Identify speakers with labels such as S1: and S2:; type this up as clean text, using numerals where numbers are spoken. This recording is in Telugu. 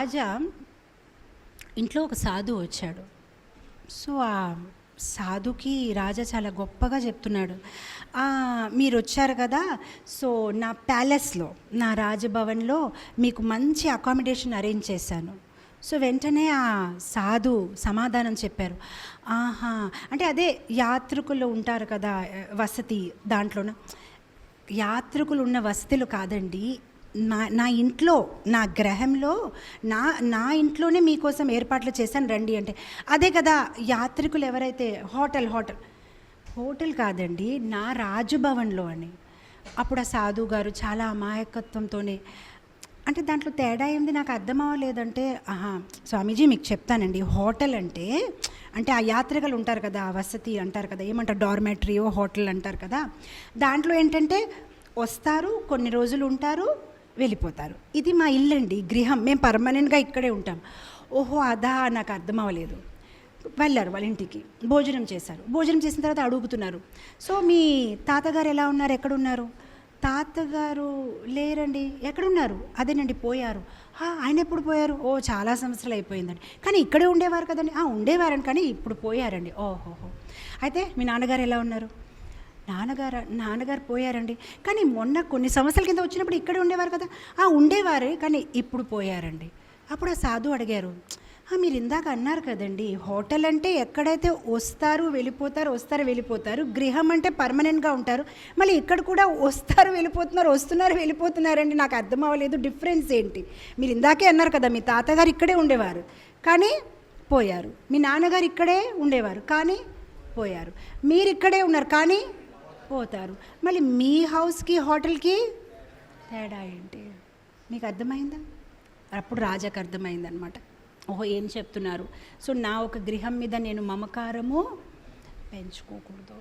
S1: రాజా ఇంట్లో ఒక సాధువు వచ్చాడు. సో ఆ సాధుకి రాజా చాలా గొప్పగా చెప్తున్నాడు, మీరు వచ్చారు కదా, సో నా ప్యాలెస్లో, నా రాజభవన్లో మీకు మంచి అకామిడేషన్ అరేంజ్ చేశాను. సో వెంటనే ఆ సాధు సమాధానం చెప్పారు, ఆహా, అంటే అదే యాత్రికులు ఉంటారు కదా వసతి, దాంట్లోన యాత్రికులు ఉన్న వసతులు కాదండి, నా ఇంట్లో, నా గ్రహంలో, నా ఇంట్లోనే మీకోసం ఏర్పాట్లు చేశాను రండి అంటే. అదే కదా యాత్రికులు ఎవరైతే హోటల్ కాదండి, నా రాజభవన్లో అని. అప్పుడు ఆ సాధువు గారు చాలా అమాయకత్వంతోనే, అంటే దాంట్లో తేడా ఏంది నాకు అర్థం అవ్వలేదంటే, స్వామీజీ మీకు చెప్తానండి, హోటల్ అంటే ఆ యాత్రికులు ఉంటారు కదా, వసతి అంటారు కదా, ఏమంటారు, డార్మెటరీయో హోటల్ అంటారు కదా, దాంట్లో ఏంటంటే వస్తారు, కొన్ని రోజులు ఉంటారు, వెళ్ళిపోతారు. ఇది మా ఇల్లు అండి, గృహం, మేము పర్మనెంట్గా ఇక్కడే ఉంటాం. ఓహో అదా, నాకు అర్థం అవ్వలేదు. వెళ్ళారు వాళ్ళ ఇంటికి, భోజనం చేశారు. భోజనం చేసిన తర్వాత అడుగుతున్నారు, సో మీ తాతగారు ఎలా ఉన్నారు, ఎక్కడున్నారు? తాతగారు లేరండి. ఎక్కడున్నారు? అదేనండి పోయారు. ఆయన ఎప్పుడు పోయారు? ఓ చాలా సంవత్సరాలు అయిపోయిందండి. కానీ ఇక్కడే ఉండేవారు కదండి. ఉండేవారని, కానీ ఇప్పుడు పోయారండి. ఓహోహో. అయితే మీ నాన్నగారు ఎలా ఉన్నారు? నాన్నగారు పోయారండి, కానీ మొన్న కొన్ని సంవత్సరాల కింద వచ్చినప్పుడు ఇక్కడే ఉండేవారు కదా. ఉండేవారే, కానీ ఇప్పుడు పోయారండి. అప్పుడు ఆ సాధువు అడిగారు, మీరు ఇందాక అన్నారు కదండి, హోటల్ అంటే ఎక్కడైతే వస్తారు వెళ్ళిపోతారు, గృహం అంటే పర్మనెంట్గా ఉంటారు, మళ్ళీ ఇక్కడ కూడా వస్తున్నారు వెళ్ళిపోతున్నారండి, నాకు అర్థం అవ్వలేదు, డిఫరెన్స్ ఏంటి? మీరు ఇందాకే అన్నారు కదా, మీ తాతగారు ఇక్కడే ఉండేవారు కానీ పోయారు, మీ నాన్నగారు ఇక్కడే ఉండేవారు కానీ పోయారు, మీరు ఇక్కడే ఉన్నారు కానీ పోతారు, మళ్ళీ మీ హౌస్కి హోటల్కి తేడా ఏంటి? మీకు అర్థమైందా? అప్పుడు రాజాకు అర్థమైందనమాట, ఓహో ఏం చెప్తున్నారు. సో నా ఒక గృహం మీద నేను మమకారము పెంచుకోకూడదు.